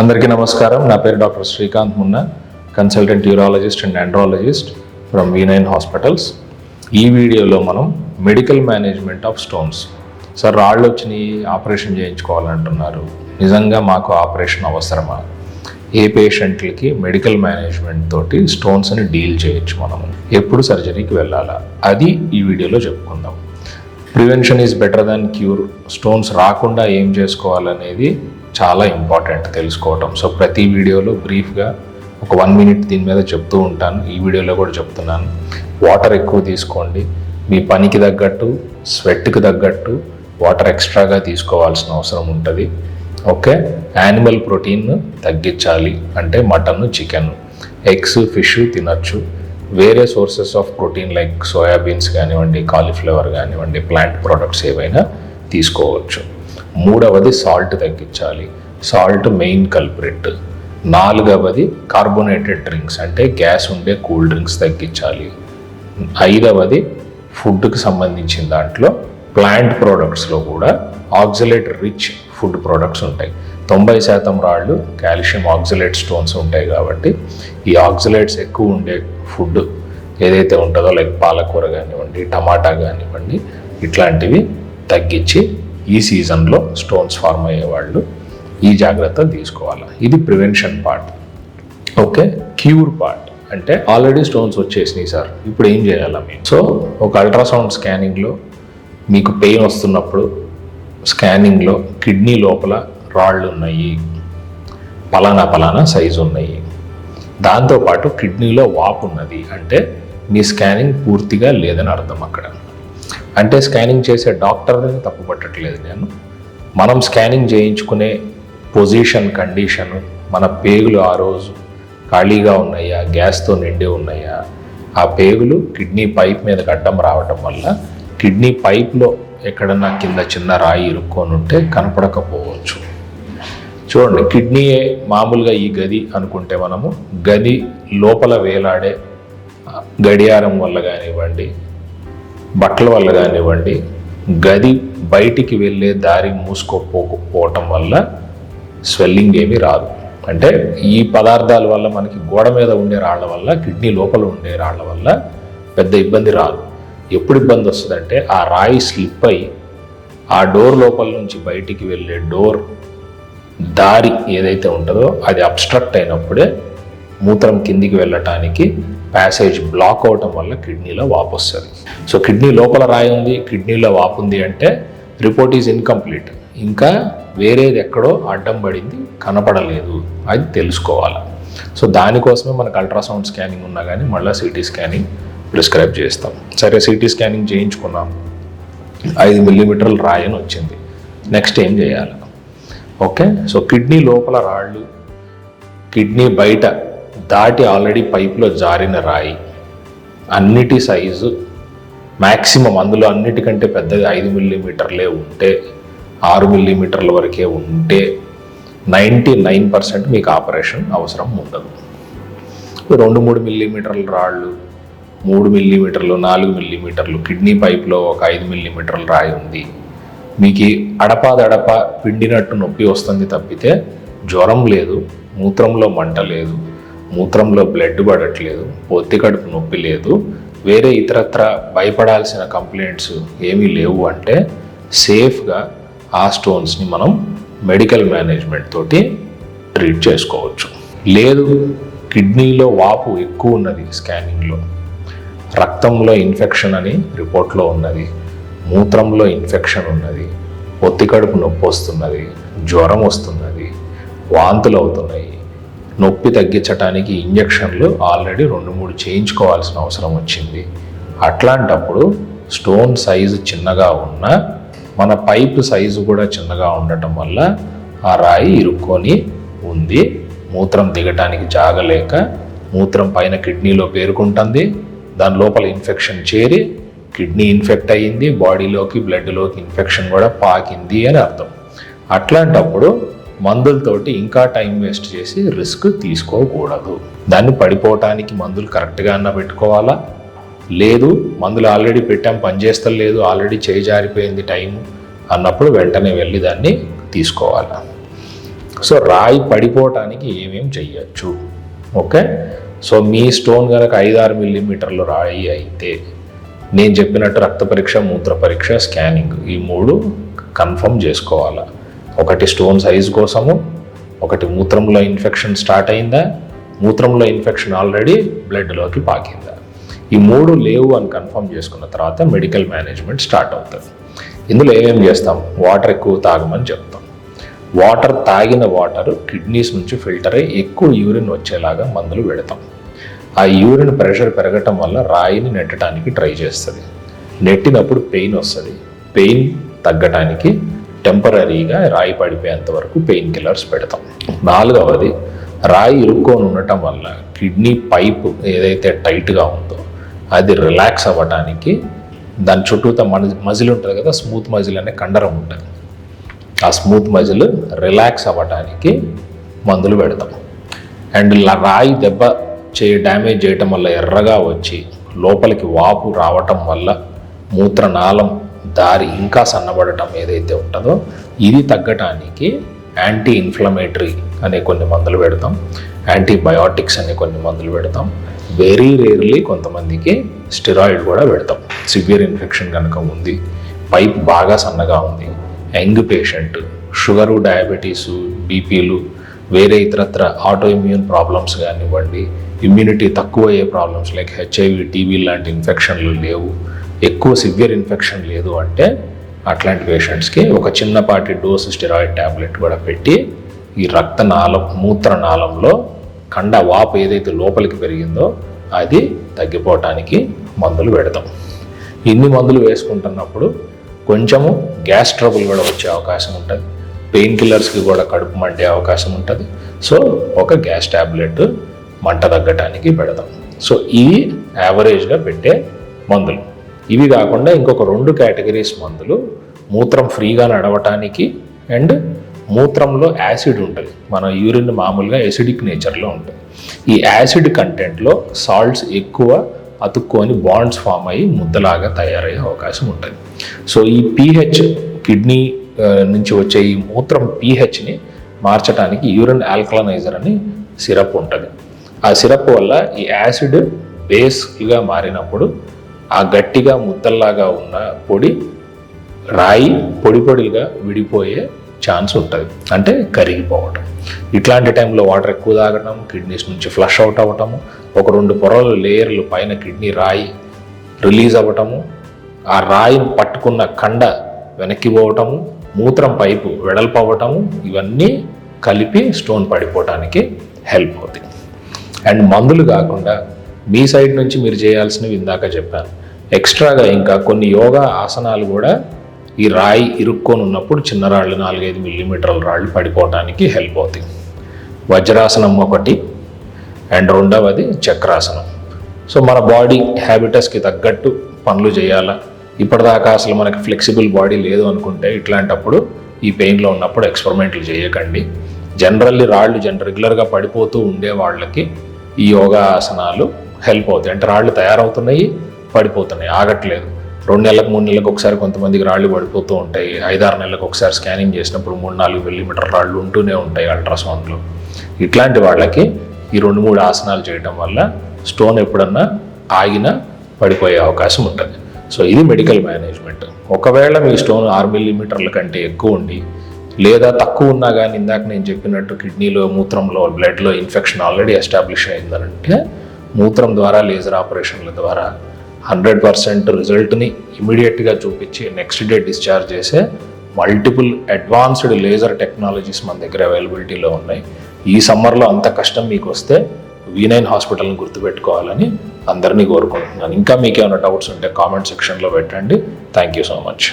అందరికీ నమస్కారం. నా పేరు doctor Srikanth Munna, consultant urologist and andrologist from V9 hospitals. ఈ వీడియోలో మనం medical management of stones. Sir, రాళ్ళు వచ్చినాయి, ఆపరేషన్ చేయించుకోవాలంటున్నారు. నిజంగా మాకు ఆపరేషన్ అవసరమా? ఏ పేషెంట్లకి మెడికల్ మేనేజ్మెంట్ తోటి స్టోన్స్ని డీల్ చేయొచ్చు, మనము ఎప్పుడు సర్జరీకి వెళ్ళాలా, అది ఈ వీడియోలో చెప్పుకుందాం. Prevention is better than cure. Stones రాకుండా ఏం చేసుకోవాలనేది చాలా ఇంపార్టెంట్ తెలుసుకోవటం. సో ప్రతి వీడియోలో బ్రీఫ్గా ఒక 1 minute దీని మీద చెప్తూ ఉంటాను. ఈ వీడియోలో కూడా చెప్తున్నాను. వాటర్ ఎక్కువ తీసుకోండి. మీ పనికి తగ్గట్టు, స్వెట్కి తగ్గట్టు వాటర్ ఎక్స్ట్రాగా తీసుకోవాల్సిన అవసరం ఉంటుంది. ఓకే, యానిమల్ ప్రోటీన్ తగ్గించాలి అంటే మటన్, చికెన్, ఎగ్స్, ఫిష్ తినచ్చు. వేరే sources of protein like soybeans కానివ్వండి, కాలీఫ్లవర్ కానివ్వండి, ప్లాంట్ ప్రోడక్ట్స్ ఏవైనా తీసుకోవచ్చు. మూడవది సాల్ట్ తగ్గించాలి. Salt main culprit. నాలుగవది కార్బోనేటెడ్ డ్రింక్స్ అంటే గ్యాస్ ఉండే కూల్ డ్రింక్స్ తగ్గించాలి. ఐదవది ఫుడ్కి సంబంధించిన దాంట్లో ప్లాంట్ ప్రోడక్ట్స్లో కూడా ఆక్సలేట్ రిచ్ ఫుడ్ ప్రోడక్ట్స్ ఉంటాయి. 90% రాళ్ళు కాల్షియం ఆక్సలేట్ స్టోన్స్ ఉంటాయి. కాబట్టి ఈ ఆక్సలేట్స్ ఎక్కువ ఉండే ఫుడ్ ఏదైతే ఉంటుందో లైక్ పాలకూర కానివ్వండి, టమాటా కానివ్వండి, ఇట్లాంటివి తగ్గించి ఈ సీజన్లో స్టోన్స్ ఫార్మ్ అయ్యేవాళ్ళు ఈ జాగ్రత్తలు తీసుకోవాలి. ఇది prevention part. Okay, cure part అంటే ఆల్రెడీ స్టోన్స్ వచ్చేసినాయి సార్, ఇప్పుడు ఏం చేయాలా మేము? సో ఒక అల్ట్రాసౌండ్ స్కానింగ్లో మీకు పెయిన్ వస్తున్నప్పుడు స్కానింగ్లో కిడ్నీ లోపల రాళ్ళు ఉన్నాయి, పలానా సైజు ఉన్నాయి, దాంతోపాటు కిడ్నీలో వాపు ఉన్నది అంటే మీ స్కానింగ్ పూర్తిగా లేదని అర్థం. అక్కడ అంటే స్కానింగ్ చేసే డాక్టర్ని తప్పు పట్టట్లేదు నేను. మనం స్కానింగ్ చేయించుకునే పొజిషన్, కండిషన్, మన పేగులు ఆ రోజు ఖాళీగా ఉన్నాయా, గ్యాస్తో నిండి ఉన్నాయా, ఆ పేగులు కిడ్నీ పైప్ మీద అడ్డం రావటం వల్ల కిడ్నీ పైప్లో ఎక్కడన్నా కింద చిన్న రాయి ఇరుక్కొని ఉంటే కనపడకపోవచ్చు. చూడండి, కిడ్నీ మామూలుగా ఈ గది అనుకుంటే మనము గది లోపల వేలాడే గడియారం వల్ల కానివ్వండి, బట్టల వల్ల కానివ్వండి, గది బయటికి వెళ్ళే దారి మూసుకోపోకపోవటం వల్ల స్వెల్లింగ్ ఏమీ రాదు. అంటే ఈ పదార్థాల వల్ల మనకి గోడ మీద ఉండే రాళ్ల వల్ల, కిడ్నీ లోపల ఉండే రాళ్ల వల్ల పెద్ద ఇబ్బంది రాదు. ఎప్పుడు ఇబ్బంది వస్తుందంటే ఆ రాయి స్లిప్ అయ్యి ఆ డోర్ లోపల నుంచి బయటికి వెళ్ళే డోర్ దారి ఏదైతే ఉంటుందో అది అబ్స్ట్రక్ట్ అయినప్పుడే మూత్రం కిందికి వెళ్ళటానికి ప్యాసేజ్ బ్లాక్ అవటం వల్ల కిడ్నీలో వాపు వస్తుంది. సో కిడ్నీ లోపల రాయి ఉంది, కిడ్నీలో వాపు ఉంది అంటే రిపోర్ట్ ఈజ్ ఇన్కంప్లీట్. ఇంకా వేరేది ఎక్కడో అడ్డం పడింది, కనపడలేదు, అది తెలుసుకోవాలి. సో దానికోసమే మనకు అల్ట్రాసౌండ్ స్కానింగ్ ఉన్నా కానీ మళ్ళీ సిటీ స్కానింగ్ ప్రిస్క్రైబ్ చేస్తాం. సరే, సిటీ స్కానింగ్ చేయించుకున్నాం, 5 mm రాయి అని వచ్చింది. నెక్స్ట్ ఏం చేయాలి? ఓకే, సో కిడ్నీ లోపల రాళ్ళు, కిడ్నీ బయట దాటి ఆల్రెడీ పైపులో జారిన రాయి, అన్నిటి సైజు మ్యాక్సిమం అందులో అన్నిటికంటే పెద్దది 5 mm ఉంటే, 6 mm వరకే ఉంటే 99% మీకు ఆపరేషన్ అవసరం ఉండదు. 2-3 mm రాళ్ళు, 3 mm, 4 mm కిడ్నీ పైప్లో ఒక 5 mm రాయి ఉంది, మీకు అడపాదడప పిండినట్టు నొప్పి వస్తుంది తప్పితే జ్వరం లేదు, మూత్రంలో మంట లేదు, మూత్రంలో బ్లడ్ పడట్లేదు, పొత్తి కడుపు నొప్పి లేదు, వేరే ఇతరత్ర భయపడాల్సిన కంప్లైంట్స్ ఏమీ లేవు అంటే సేఫ్గా ఆ స్టోన్స్ని మనం మెడికల్ మేనేజ్మెంట్ తోటి ట్రీట్ చేసుకోవచ్చు. లేదు, కిడ్నీలో వాపు ఎక్కువ ఉన్నది, స్కానింగ్లో రక్తంలో ఇన్ఫెక్షన్ అని రిపోర్ట్లో ఉన్నది, మూత్రంలో ఇన్ఫెక్షన్ ఉన్నది, పొత్తి కడుపు నొప్పి వస్తున్నది, జ్వరం వస్తున్నది, వాంతులు అవుతున్నాయి, నొప్పి తగ్గించడానికి ఇంజక్షన్లు ఆల్రెడీ 2-3 చేయించుకోవాల్సిన అవసరం వచ్చింది. అట్లాంటప్పుడు స్టోన్ సైజు చిన్నగా ఉన్నా మన పైప్ సైజు కూడా చిన్నగా ఉండటం వల్ల ఆ రాయి ఇరుక్కొని ఉంది, మూత్రం దిగటానికి జాగలేక మూత్రం పైన కిడ్నీలో పేరుకుంటుంది, దాని లోపల ఇన్ఫెక్షన్ చేరి కిడ్నీ ఇన్ఫెక్ట్ అయ్యింది, బాడీలోకి బ్లడ్లోకి ఇన్ఫెక్షన్ కూడా పాకింది అని అర్థం. అట్లాంటప్పుడు మందులతోటి ఇంకా టైం వేస్ట్ చేసి రిస్క్ తీసుకోకూడదు. దాన్ని పడిపోవటానికి మందులు కరెక్ట్గా అన్న పెట్టుకోవాలా, లేదు మందులు ఆల్రెడీ పెట్టాం పనిచేస్తలేదు, ఆల్రెడీ చేయి జారిపోయింది టైం అన్నప్పుడు వెంటనే వెళ్ళి దాన్ని తీసుకోవాలి. సో రాయి పడిపోవటానికి ఏమేమి చెయ్యొచ్చు? ఓకే, సో మీ స్టోన్ కనుక 5-6 మిల్లీమీటర్లు రాయి అయితే నేను చెప్పినట్టు రక్త పరీక్ష, మూత్ర పరీక్ష, స్కానింగ్ ఈ 3 కన్ఫర్మ్ చేసుకోవాలి. ఒకటి స్టోన్ సైజు కోసము, ఒకటి మూత్రంలో ఇన్ఫెక్షన్ స్టార్ట్ అయిందా, మూత్రంలో ఇన్ఫెక్షన్ ఆల్రెడీ బ్లడ్లోకి పాకిందా. ఈ 3 లేవు అని కన్ఫర్మ్ చేసుకున్న తర్వాత మెడికల్ మేనేజ్మెంట్ స్టార్ట్ అవుతుంది. ఇందులో ఏమేమి చేస్తాం? వాటర్ ఎక్కువ తాగమని చెప్తాం. వాటర్ తాగిన వాటర్ కిడ్నీస్ నుంచి ఫిల్టర్ అయ్యి ఎక్కువ యూరిన్ వచ్చేలాగా మందులు పెడతాం. ఆ యూరిన్ ప్రెషర్ పెరగటం వల్ల రాయిని నెట్టడానికి ట్రై చేస్తుంది. నెట్టినప్పుడు పెయిన్ వస్తుంది. పెయిన్ తగ్గటానికి టెంపరీగా రాయి పడిపోయేంత వరకు పెయిన్ కిల్లర్స్ పెడతాం. 4వది, రాయి ఇరుక్కొని ఉండటం వల్ల కిడ్నీ పైపు ఏదైతే టైట్గా ఉందో అది రిలాక్స్ అవ్వడానికి దాని చుట్టూతో మజిల్ ఉంటుంది కదా, స్మూత్ మజిల్ అనే కండరం ఉంటుంది. ఆ స్మూత్ మజిల్ రిలాక్స్ అవ్వడానికి మందులు పెడతాం. అండ్ రాయి దెబ్బ డ్యామేజ్ చేయటం వల్ల ఎర్రగా వచ్చి లోపలికి వాపు రావటం వల్ల మూత్రనాళం దారి ఇంకా సన్నబడటం ఏదైతే ఉంటుందో ఇది తగ్గటానికి యాంటీ ఇన్ఫ్లమేటరీ అనే కొన్ని మందులు పెడతాం. యాంటీబయాటిక్స్ అనే కొన్ని మందులు పెడతాం. వెరీ రేర్లీ కొంతమందికి స్టెరాయిడ్ కూడా పెడతాం. సివియర్ ఇన్ఫెక్షన్ కనుక ఉంది, పైప్ బాగా సన్నగా ఉంది, యంగ్ పేషెంట్, షుగరు, డయాబెటీసు, బీపీలు, వేరే ఇతరత్ర ఆటో ఇమ్యూన్ ప్రాబ్లమ్స్ కానివ్వండి, ఇమ్యూనిటీ తక్కువ అయ్యే ప్రాబ్లమ్స్ లైక్ హెచ్ఐవి, టీబీ లాంటి ఇన్ఫెక్షన్లు లేవు, ఎక్కువ సివియర్ ఇన్ఫెక్షన్ లేదు అంటే అట్లాంటి పేషెంట్స్కి ఒక చిన్నపాటి డోసు స్టెరాయిడ్ ట్యాబ్లెట్ కూడా పెట్టి ఈ రక్తనాళం, మూత్రనాళంలో కండ వాపు ఏదైతే లోపలికి పెరిగిందో అది తగ్గిపోవటానికి మందులు పెడతాం. ఇన్ని మందులు వేసుకుంటున్నప్పుడు కొంచెము గ్యాస్ ట్రబుల్ కూడా వచ్చే అవకాశం ఉంటుంది. పెయిన్ కిల్లర్స్కి కూడా కడుపు మండే అవకాశం ఉంటుంది. సో ఒక గ్యాస్ ట్యాబ్లెట్ మంట తగ్గటానికి పెడతాం. సో ఇవి యావరేజ్గా పెట్టే మందులు. ఇవి కాకుండా ఇంకొక 2 కేటగిరీస్ మందులు మూత్రం ఫ్రీగా నడవటానికి అండ్ మూత్రంలో యాసిడ్ ఉంటుంది. మన యూరిన్ మామూలుగా ఎసిడిక్ నేచర్లో ఉంటుంది. ఈ యాసిడ్ కంటెంట్లో సాల్ట్స్ ఎక్కువ అతుక్కొని బాండ్స్ ఫామ్ అయ్యి ముద్దలాగా తయారయ్యే అవకాశం ఉంటుంది. సో ఈ పీహెచ్ కిడ్నీ నుంచి వచ్చే ఈ మూత్రం పీహెచ్ని మార్చడానికి యూరిన్ ఆల్కలనైజర్ అని సిరప్ ఉంటుంది. ఆ సిరప్ వల్ల ఈ యాసిడ్ బేస్గా మారినప్పుడు ఆ గట్టిగా ముద్దల్లాగా ఉన్న పొడి రాయి పొడి పొడిగా విడిపోయే ఛాన్స్ ఉంటుంది, అంటే కరిగిపోవటం. ఇట్లాంటి టైంలో వాటర్ ఎక్కువ తాగటం, కిడ్నీస్ నుంచి ఫ్లష్ అవుట్ అవ్వటము, ఒక 2 పొరల లేయర్లు పైన కిడ్నీ రాయి రిలీజ్ అవ్వటము, ఆ రాయిని పట్టుకున్న కండ వెనక్కి పోవటము, మూత్రం పైపు వెడల్పు అవ్వటము, ఇవన్నీ కలిపి స్టోన్ పడిపోవటానికి హెల్ప్ అవుతాయి. అండ్ మందులు కాకుండా మీ సైడ్ నుంచి మీరు చేయాల్సినవి ఇందాక చెప్పాను. ఎక్స్ట్రాగా ఇంకా కొన్ని యోగా ఆసనాలు కూడా ఈ రాయి ఇరుక్కొని ఉన్నప్పుడు చిన్న రాళ్ళు 4-5 మిల్లీమీటర్ల రాళ్ళు పడిపోవడానికి హెల్ప్ అవుతాయి. వజ్రాసనం ఒకటి, అండ్ 2వది చక్రాసనం. సో మన బాడీ హ్యాబిటస్కి తగ్గట్టు పనులు చేయాలా. ఇప్పటిదాకా అసలు మనకి ఫ్లెక్సిబుల్ బాడీ లేదు అనుకుంటే ఇట్లాంటప్పుడు ఈ పెయిన్లో ఉన్నప్పుడు ఎక్స్పెరిమెంట్లు చేయకండి. జనరల్లీ రాళ్ళు రెగ్యులర్గా పడిపోతూ ఉండే వాళ్ళకి ఈ యోగా ఆసనాలు హెల్ప్ అవుతాయి. అంటే రాళ్ళు తయారవుతున్నాయి, పడిపోతున్నాయి, ఆగట్లేదు. 2 నెలలకు 3 నెలలకు ఒకసారి కొంతమందికి రాళ్ళు పడిపోతూ ఉంటాయి. 5-6 నెలలకు ఒకసారి స్కానింగ్ చేసినప్పుడు 3-4 మిల్లీమీటర్ రాళ్ళు ఉంటూనే ఉంటాయి అల్ట్రాసౌండ్లో. ఇట్లాంటి వాళ్ళకి ఈ 2-3 ఆసనాలు చేయడం వల్ల స్టోన్ ఎప్పుడన్నా ఆగినా పడిపోయే అవకాశం ఉంటుంది. సో ఇది మెడికల్ మేనేజ్మెంట్. ఒకవేళ మీ స్టోన్ 6 మిల్లీమీటర్ల కంటే ఎక్కువ ఉండి లేదా తక్కువ ఉన్నా కానీ ఇందాక నేను చెప్పినట్టు కిడ్నీలో, మూత్రంలో, బ్లడ్లో ఇన్ఫెక్షన్ ఆల్రెడీ ఎస్టాబ్లిష్ అయిందనంటే మూత్రం ద్వారా లేజర్ ఆపరేషన్ల ద్వారా 100% రిజల్ట్ని ఇమీడియట్గా చూపించి నెక్స్ట్ డే డిశ్చార్జ్ చేసే మల్టిపుల్ అడ్వాన్స్డ్ లేజర్ టెక్నాలజీస్ మన దగ్గర అవైలబిలిటీలో ఉన్నాయి. ఈ సమ్మర్లో అంత కష్టం మీకు వస్తే V9 హాస్పిటల్ని గుర్తుపెట్టుకోవాలని అందరినీ కోరుకుంటున్నాను. ఇంకా మీకు ఏమైనా డౌట్స్ ఉంటే కామెంట్ సెక్షన్లో పెట్టండి. Thank you so much.